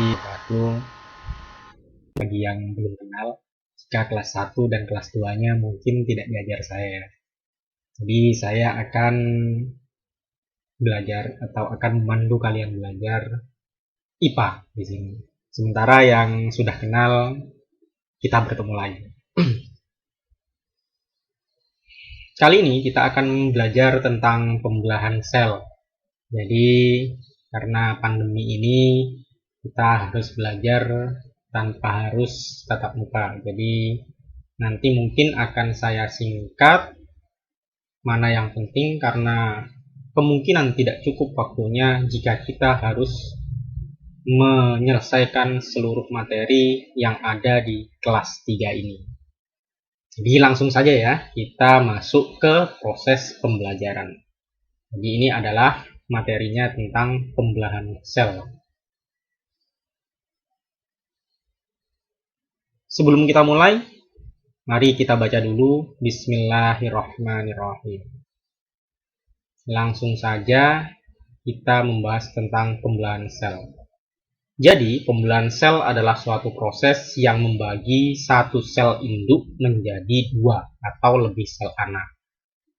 Jadi bagi yang belum kenal, jika kelas 1 dan kelas 2-nya mungkin tidak diajar saya. Jadi saya akan belajar atau akan memandu kalian belajar IPA di sini. Sementara yang sudah kenal, kita bertemu lagi. Kali ini kita akan belajar tentang pembelahan sel. Jadi karena pandemi ini kita harus belajar tanpa harus tatap muka. Jadi nanti mungkin akan saya singkat mana yang penting karena kemungkinan tidak cukup waktunya jika kita harus menyelesaikan seluruh materi yang ada di kelas 3 ini. Jadi langsung saja ya, kita masuk ke proses pembelajaran. Jadi ini adalah materinya tentang pembelahan sel. Sebelum kita mulai, mari kita baca dulu Bismillahirrahmanirrahim. Langsung saja kita membahas tentang pembelahan sel. Jadi, pembelahan sel adalah suatu proses yang membagi satu sel induk menjadi 2 atau lebih sel anak.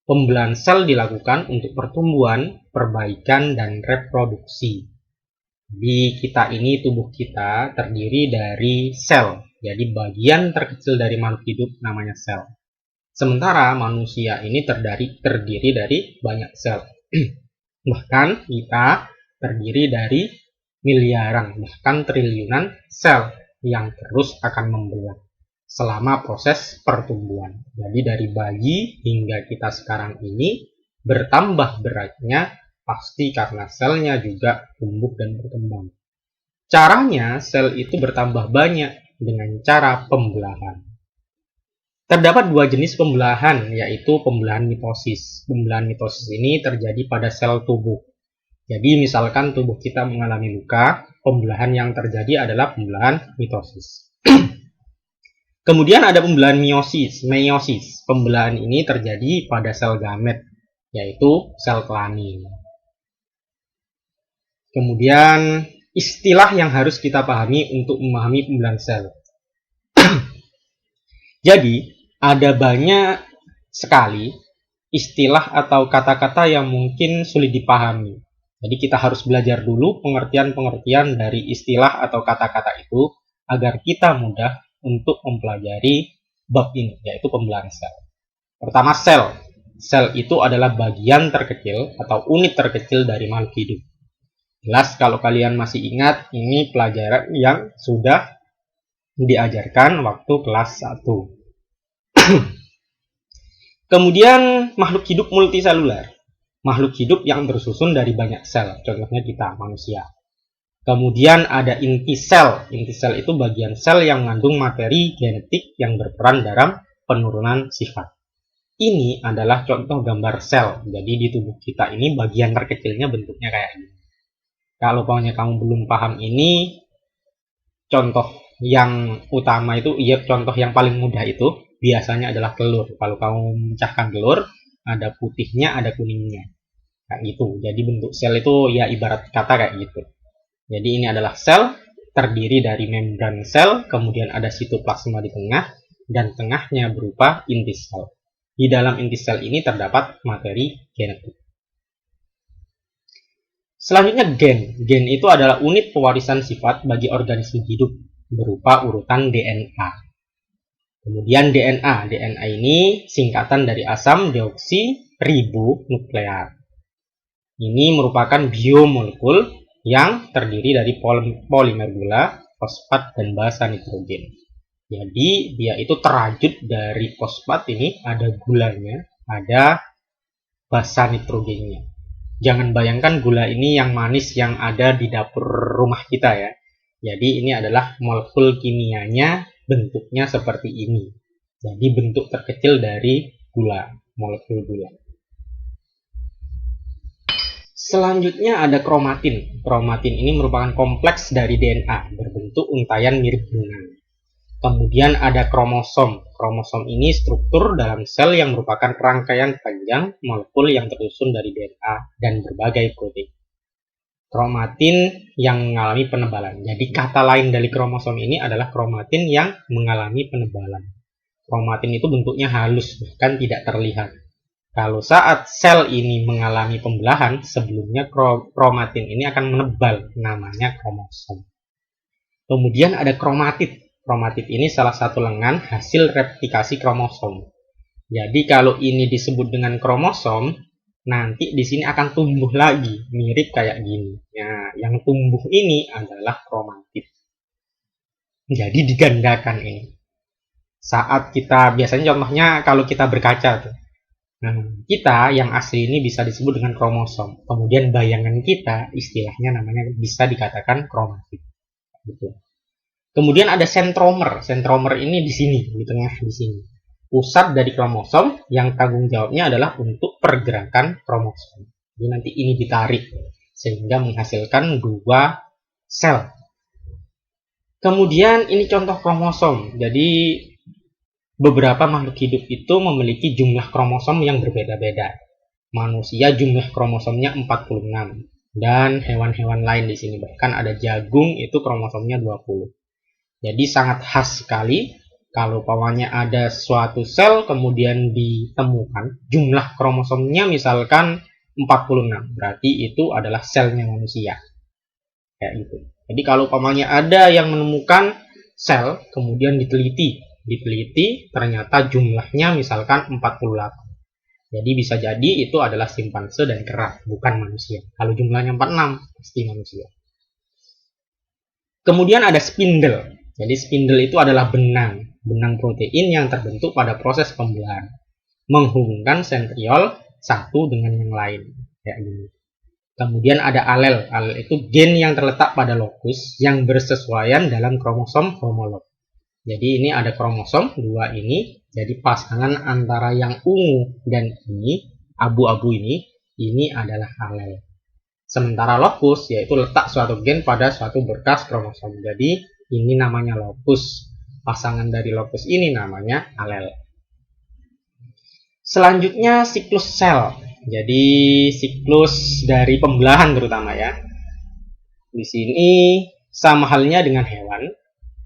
Pembelahan sel dilakukan untuk pertumbuhan, perbaikan, dan reproduksi. Di kita ini, tubuh kita terdiri dari sel. Jadi bagian terkecil dari makhluk hidup namanya sel. Sementara manusia ini terdiri dari banyak sel. Bahkan kita terdiri dari miliaran, bahkan triliunan sel yang terus akan membelah selama proses pertumbuhan. Jadi dari bayi hingga kita sekarang ini bertambah beratnya pasti karena selnya juga tumbuh dan berkembang. Caranya sel itu bertambah banyak dengan cara pembelahan. Terdapat 2 jenis pembelahan, yaitu pembelahan mitosis. Pembelahan mitosis ini terjadi pada sel tubuh. Jadi misalkan tubuh kita mengalami luka, pembelahan yang terjadi adalah pembelahan mitosis. Kemudian ada pembelahan meiosis. Pembelahan ini terjadi pada sel gamet, yaitu sel kelamin. Kemudian istilah yang harus kita pahami untuk memahami pembelahan sel. Jadi, ada banyak sekali istilah atau kata-kata yang mungkin sulit dipahami. Jadi kita harus belajar dulu pengertian-pengertian dari istilah atau kata-kata itu agar kita mudah untuk mempelajari bab ini, yaitu pembelahan sel. Pertama, sel. Sel itu adalah bagian terkecil atau unit terkecil dari makhluk hidup. Jelas kalau kalian masih ingat, ini pelajaran yang sudah diajarkan waktu kelas 1. Kemudian makhluk hidup multiseluler. Makhluk hidup yang bersusun dari banyak sel, contohnya kita, manusia. Kemudian ada inti sel. Inti sel itu bagian sel yang mengandung materi genetik yang berperan dalam penurunan sifat. Ini adalah contoh gambar sel. Jadi di tubuh kita ini bagian terkecilnya bentuknya kayak gini. Kalau kamu belum paham ini, contoh yang utama itu, contoh yang paling mudah itu biasanya adalah telur. Kalau kamu memecahkan telur, ada putihnya, ada kuningnya. Kayak gitu. Jadi bentuk sel itu ya ibarat kata kayak gitu. Jadi ini adalah sel, terdiri dari membran sel, kemudian ada sitoplasma di tengah, dan tengahnya berupa inti sel. Di dalam inti sel ini terdapat materi genetik. Selanjutnya gen. Gen itu adalah unit pewarisan sifat bagi organisme hidup, berupa urutan DNA. Kemudian DNA. DNA ini singkatan dari asam deoksiribonukleat. Ini merupakan biomolekul yang terdiri dari polimer gula, fosfat, dan basa nitrogen. Jadi dia itu terajut dari fosfat ini, ada gulanya, ada basa nitrogennya. Jangan bayangkan gula ini yang manis yang ada di dapur rumah kita ya. Jadi ini adalah molekul kimianya, bentuknya seperti ini. Jadi bentuk terkecil dari gula, molekul gula. Selanjutnya ada kromatin. Kromatin ini merupakan kompleks dari DNA, berbentuk untayan mirip benang. Kemudian ada kromosom. Kromosom ini struktur dalam sel yang merupakan rangkaian panjang molekul yang tersusun dari DNA dan berbagai protein. Kromatin yang mengalami penebalan. Jadi kata lain dari kromosom ini adalah kromatin yang mengalami penebalan. Kromatin itu bentuknya halus, bahkan tidak terlihat. Kalau saat sel ini mengalami pembelahan, sebelumnya kromatin ini akan menebal, namanya kromosom. Kemudian ada kromatid. Kromatid ini salah satu lengan hasil replikasi kromosom. Jadi kalau ini disebut dengan kromosom, nanti di sini akan tumbuh lagi, mirip kayak gini. Nah, yang tumbuh ini adalah kromatid. Jadi digandakan ini. Saat kita, biasanya contohnya kalau kita berkaca tuh. Nah, kita yang asli ini bisa disebut dengan kromosom. Kemudian bayangan kita, istilahnya namanya bisa dikatakan kromatid. Gitu. Kemudian ada sentromer. Sentromer ini di sini, di tengah di sini. Pusat dari kromosom yang tanggung jawabnya adalah untuk pergerakan kromosom. Jadi nanti ini ditarik sehingga menghasilkan dua sel. Kemudian ini contoh kromosom. Jadi beberapa makhluk hidup itu memiliki jumlah kromosom yang berbeda-beda. Manusia jumlah kromosomnya 46 dan hewan-hewan lain di sini bahkan ada jagung itu kromosomnya 20. Jadi sangat khas sekali. Kalau pamannya ada suatu sel kemudian ditemukan jumlah kromosomnya misalkan 46, berarti itu adalah selnya manusia. Kayak gitu. Jadi kalau pamannya ada yang menemukan sel kemudian diteliti ternyata jumlahnya misalkan 48. Jadi bisa jadi itu adalah simpanse dan kera, bukan manusia. Kalau jumlahnya 46 pasti manusia. Kemudian ada spindle. Jadi spindle itu adalah benang protein yang terbentuk pada proses pembelahan, menghubungkan sentriol satu dengan yang lain, kayak gini. Kemudian ada alel. Alel itu gen yang terletak pada lokus yang bersesuaian dalam kromosom homolog. Jadi ini ada kromosom dua ini, jadi pasangan antara yang ungu dan ini, abu-abu ini adalah alel. Sementara lokus yaitu letak suatu gen pada suatu berkas kromosom. Jadi ini namanya lokus. Pasangan dari lokus ini namanya alel. Selanjutnya siklus sel. Jadi siklus dari pembelahan terutama ya. Di sini sama halnya dengan hewan.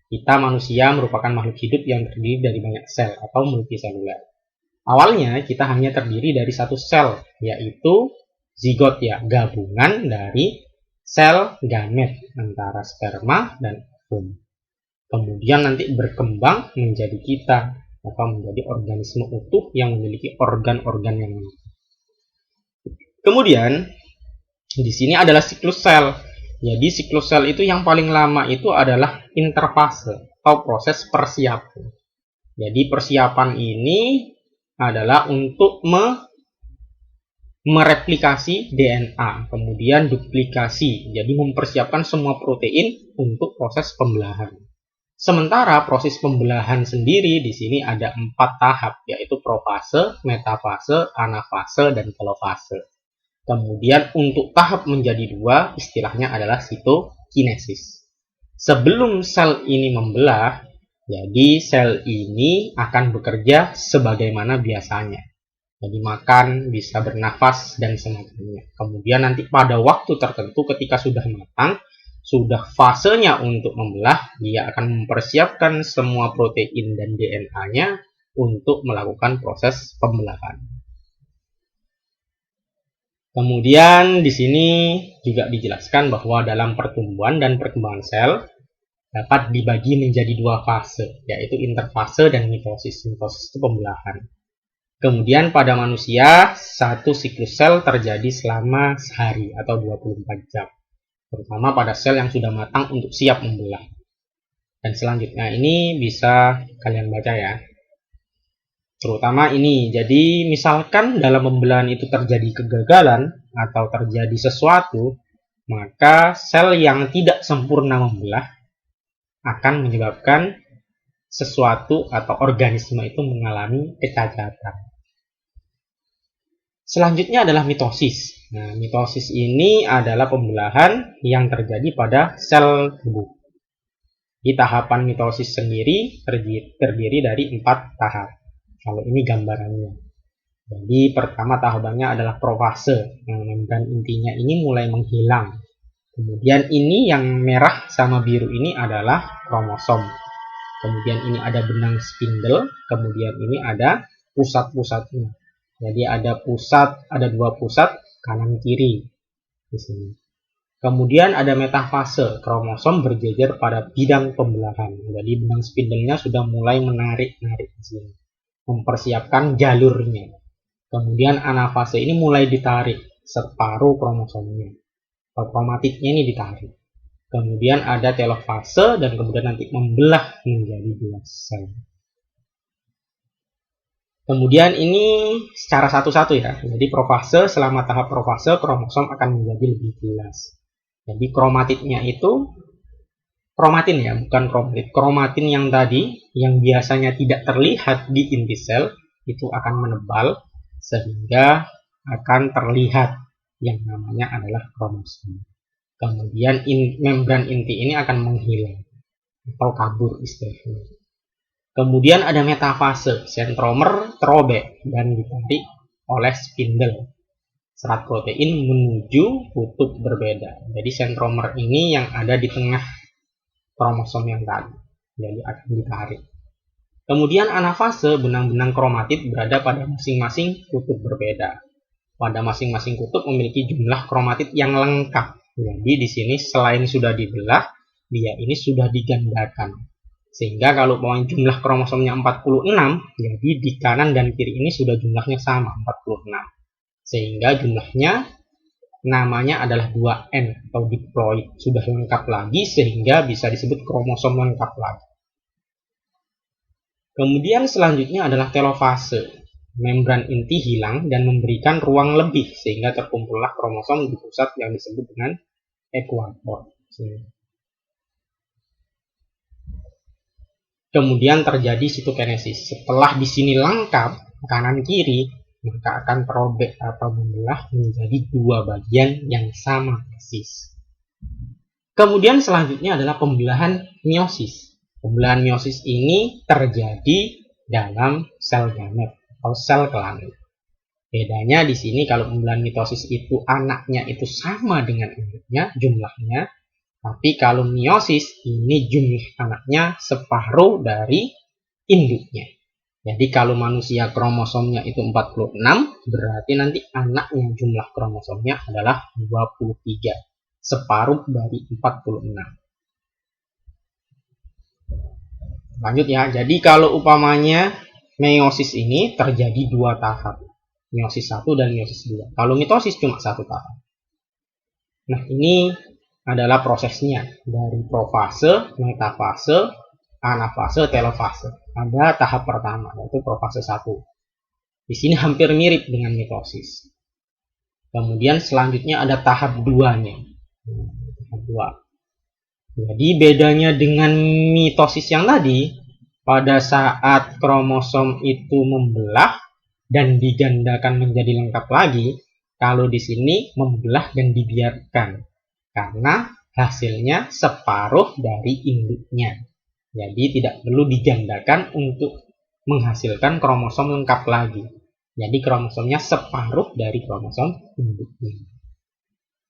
Kita manusia merupakan makhluk hidup yang terdiri dari banyak sel atau multiseluler. Awalnya kita hanya terdiri dari satu sel, yaitu zigot ya, gabungan dari sel gamet antara sperma dan ovum. Kemudian nanti berkembang menjadi kita atau menjadi organisme utuh yang memiliki organ-organ yang unik. Kemudian di sini adalah siklus sel. Jadi siklus sel itu yang paling lama itu adalah interfase atau proses persiapan. Jadi persiapan ini adalah untuk mereplikasi DNA, kemudian duplikasi. Jadi mempersiapkan semua protein untuk proses pembelahan. Sementara proses pembelahan sendiri di sini ada 4 tahap, yaitu profase, metafase, anafase, dan telofase. Kemudian untuk tahap menjadi 2, istilahnya adalah sitokinesis. Sebelum sel ini membelah, jadi sel ini akan bekerja sebagaimana biasanya. Jadi makan, bisa bernafas, dan semacamnya. Kemudian nanti pada waktu tertentu ketika sudah matang, sudah fasenya untuk membelah, dia akan mempersiapkan semua protein dan DNA-nya untuk melakukan proses pembelahan. Kemudian di sini juga dijelaskan bahwa dalam pertumbuhan dan perkembangan sel dapat dibagi menjadi 2 fase, yaitu interfase dan mitosis. Mitosis itu pembelahan. Kemudian pada manusia, satu siklus sel terjadi selama sehari atau 24 jam. Terutama pada sel yang sudah matang untuk siap membelah. Dan selanjutnya ini bisa kalian baca ya. Terutama ini, jadi misalkan dalam pembelahan itu terjadi kegagalan atau terjadi sesuatu, maka sel yang tidak sempurna membelah akan menyebabkan sesuatu atau organisme itu mengalami kecacatan. Selanjutnya adalah mitosis. Nah, mitosis ini adalah pembelahan yang terjadi pada sel tubuh. Di tahapan mitosis sendiri terdiri dari 4 tahap. Kalau ini gambarannya. Jadi pertama tahapannya adalah profase. Nah, membran intinya ini mulai menghilang. Kemudian ini yang merah sama biru ini adalah kromosom. Kemudian ini ada benang spindle, kemudian ini ada pusat-pusatnya. Jadi ada dua pusat kanan kiri di sini. Kemudian ada metafase, kromosom berjejer pada bidang pembelahan. Jadi benang spindle-nya sudah mulai menarik-narik di sini, mempersiapkan jalurnya. Kemudian anafase ini mulai ditarik, separuh kromosomnya. Kromatidnya ini ditarik. Kemudian ada telofase dan kemudian nanti membelah menjadi 2 sel. Kemudian ini secara satu-satu ya. Jadi profase, selama tahap profase kromosom akan menjadi lebih jelas. Jadi kromatidnya itu kromatin ya, bukan kromatid. Kromatin yang tadi yang biasanya tidak terlihat di inti sel itu akan menebal sehingga akan terlihat yang namanya adalah kromosom. Kemudian membran inti ini akan menghilang atau kabur istilahnya. Kemudian ada metafase, sentromer terobek dan ditarik oleh spindle serat protein menuju kutub berbeda. Jadi sentromer ini yang ada di tengah kromosom yang tadi, jadi akan ditarik. Kemudian anafase, benang-benang kromatid berada pada masing-masing kutub berbeda. Pada masing-masing kutub memiliki jumlah kromatid yang lengkap. Jadi di sini selain sudah dibelah, dia ini sudah digandakan. Sehingga kalau mau jumlah kromosomnya 46, jadi di kanan dan kiri ini sudah jumlahnya sama, 46. Sehingga jumlahnya namanya adalah 2N atau diploid. Sudah lengkap lagi sehingga bisa disebut kromosom lengkap lagi. Kemudian selanjutnya adalah telofase. Membran inti hilang dan memberikan ruang lebih sehingga terkumpullah kromosom di pusat yang disebut dengan ekuator. Kemudian terjadi sitokinesis. Setelah di sini lengkap kanan kiri, maka akan terobek atau membelah menjadi 2 bagian yang sama persis. Kemudian selanjutnya adalah pembelahan meiosis. Pembelahan meiosis ini terjadi dalam sel gamet atau sel kelamin. Bedanya di sini kalau pembelahan mitosis itu anaknya itu sama dengan induknya jumlahnya. Tapi kalau meiosis ini jumlah anaknya separuh dari induknya. Jadi kalau manusia kromosomnya itu 46, berarti nanti anaknya jumlah kromosomnya adalah 23. Separuh dari 46. Lanjut ya, jadi kalau upamanya meiosis ini terjadi 2 tahap. Meiosis 1 dan meiosis 2. Kalau mitosis cuma 1 tahap. Nah ini adalah prosesnya dari profase, metafase, anafase, telofase. Ada tahap pertama yaitu profase 1. Di sini hampir mirip dengan mitosis. Kemudian selanjutnya ada tahap 2-nya. Tahap 2. Jadi bedanya dengan mitosis yang tadi, pada saat kromosom itu membelah dan digandakan menjadi lengkap lagi, kalau di sini membelah dan dibiarkan. Karena hasilnya separuh dari induknya. Jadi tidak perlu digandakan untuk menghasilkan kromosom lengkap lagi. Jadi kromosomnya separuh dari kromosom induknya.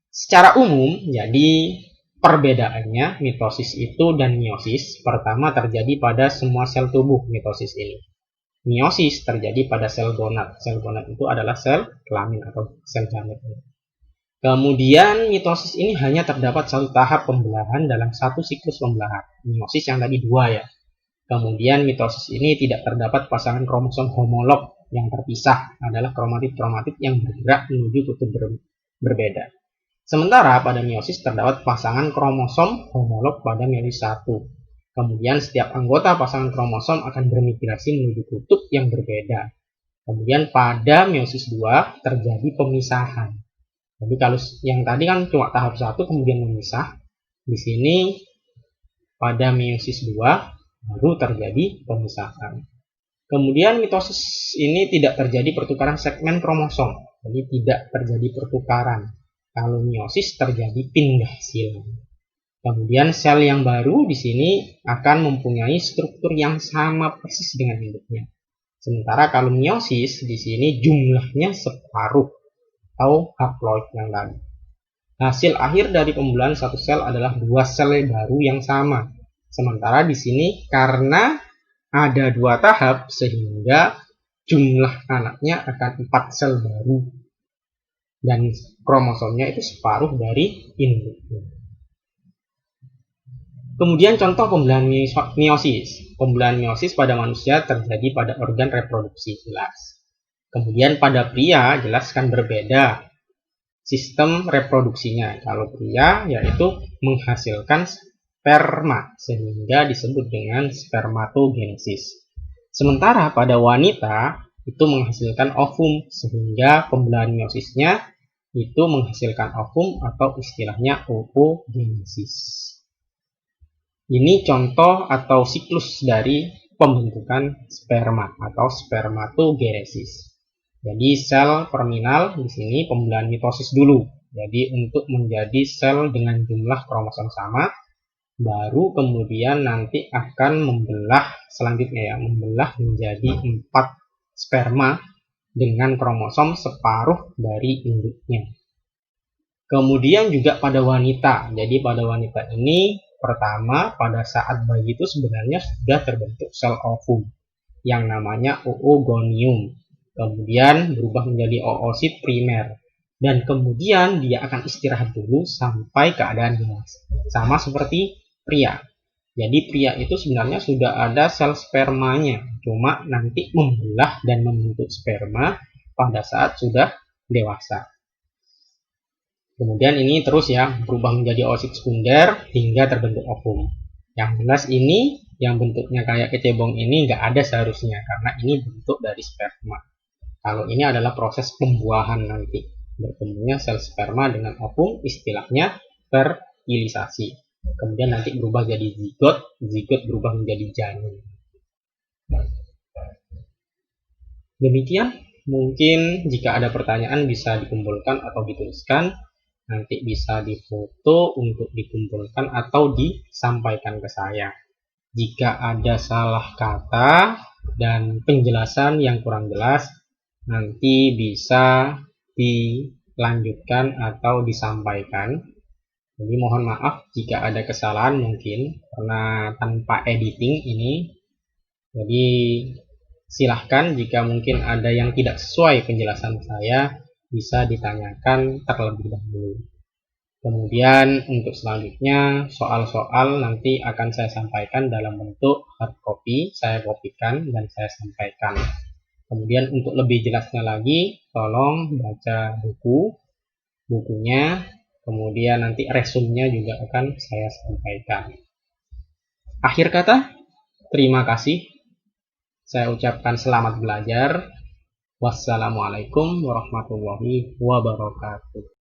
Secara umum, jadi perbedaannya mitosis itu dan meiosis pertama terjadi pada semua sel tubuh mitosis ini. Meiosis terjadi pada sel gonad. Sel gonad itu adalah sel kelamin atau sel gamet. Kemudian mitosis ini hanya terdapat 1 tahap pembelahan dalam 1 siklus pembelahan. Meiosis yang tadi 2 ya. Kemudian mitosis ini tidak terdapat pasangan kromosom homolog yang terpisah, adalah kromatid-kromatid yang bergerak menuju kutub berbeda. Sementara pada meiosis terdapat pasangan kromosom homolog pada meiosis 1. Kemudian setiap anggota pasangan kromosom akan bermigrasi menuju kutub yang berbeda. Kemudian pada meiosis 2 terjadi pemisahan. Jadi kalau yang tadi kan cuma tahap 1 kemudian memisah, di sini pada meiosis 2 baru terjadi pemisahan. Kemudian mitosis ini tidak terjadi pertukaran segmen kromosom, jadi tidak terjadi pertukaran. Kalau meiosis terjadi pindah silang. Kemudian sel yang baru di sini akan mempunyai struktur yang sama persis dengan induknya. Sementara kalau meiosis di sini jumlahnya separuh atau haploid yang tadi. Hasil akhir dari pembelahan satu sel adalah 2 sel baru yang sama. Sementara di sini karena ada 2 tahap sehingga jumlah anaknya akan 4 sel baru. Dan kromosomnya itu separuh dari induknya. Kemudian contoh pembelahan meiosis. Pembelahan meiosis pada manusia terjadi pada organ reproduksi, jelas. Kemudian pada pria jelas kan berbeda sistem reproduksinya. Kalau pria yaitu menghasilkan sperma sehingga disebut dengan spermatogenesis. Sementara pada wanita itu menghasilkan ovum sehingga pembelahan meosisnya itu menghasilkan ovum atau istilahnya oogenesis. Ini contoh atau siklus dari pembentukan sperma atau spermatogenesis. Jadi sel terminal di sini pembelahan mitosis dulu. Jadi untuk menjadi sel dengan jumlah kromosom sama, baru kemudian nanti akan membelah selanjutnya ya, membelah menjadi 4 sperma dengan kromosom separuh dari induknya. Kemudian juga pada wanita. Jadi pada wanita ini pertama pada saat bayi itu sebenarnya sudah terbentuk sel ovum yang namanya oogonium. Kemudian berubah menjadi oosit primer. Dan kemudian dia akan istirahat dulu sampai keadaan dewasa. Sama seperti pria. Jadi pria itu sebenarnya sudah ada sel spermanya. Cuma nanti membelah dan membentuk sperma pada saat sudah dewasa. Kemudian ini terus ya berubah menjadi oosit sekunder hingga terbentuk ovum. Yang jelas ini yang bentuknya kayak kecebong ini nggak ada seharusnya karena ini bentuk dari sperma. Kalau ini adalah proses pembuahan nanti bertemunya sel sperma dengan ovum, istilahnya fertilisasi. Kemudian nanti berubah jadi zigot, zigot berubah menjadi janin. Demikian, mungkin jika ada pertanyaan bisa dikumpulkan atau dituliskan. Nanti bisa difoto untuk dikumpulkan atau disampaikan ke saya. Jika ada salah kata dan penjelasan yang kurang jelas, nanti bisa dilanjutkan atau disampaikan. Jadi mohon maaf jika ada kesalahan mungkin karena tanpa editing ini. Jadi silahkan jika mungkin ada yang tidak sesuai penjelasan saya, bisa ditanyakan terlebih dahulu. Kemudian untuk selanjutnya soal-soal nanti akan saya sampaikan dalam bentuk hard copy, saya kopikan dan saya sampaikan. Kemudian untuk lebih jelasnya lagi, tolong baca bukunya, kemudian nanti resumnya juga akan saya sampaikan. Akhir kata, terima kasih. Saya ucapkan selamat belajar. Wassalamualaikum warahmatullahi wabarakatuh.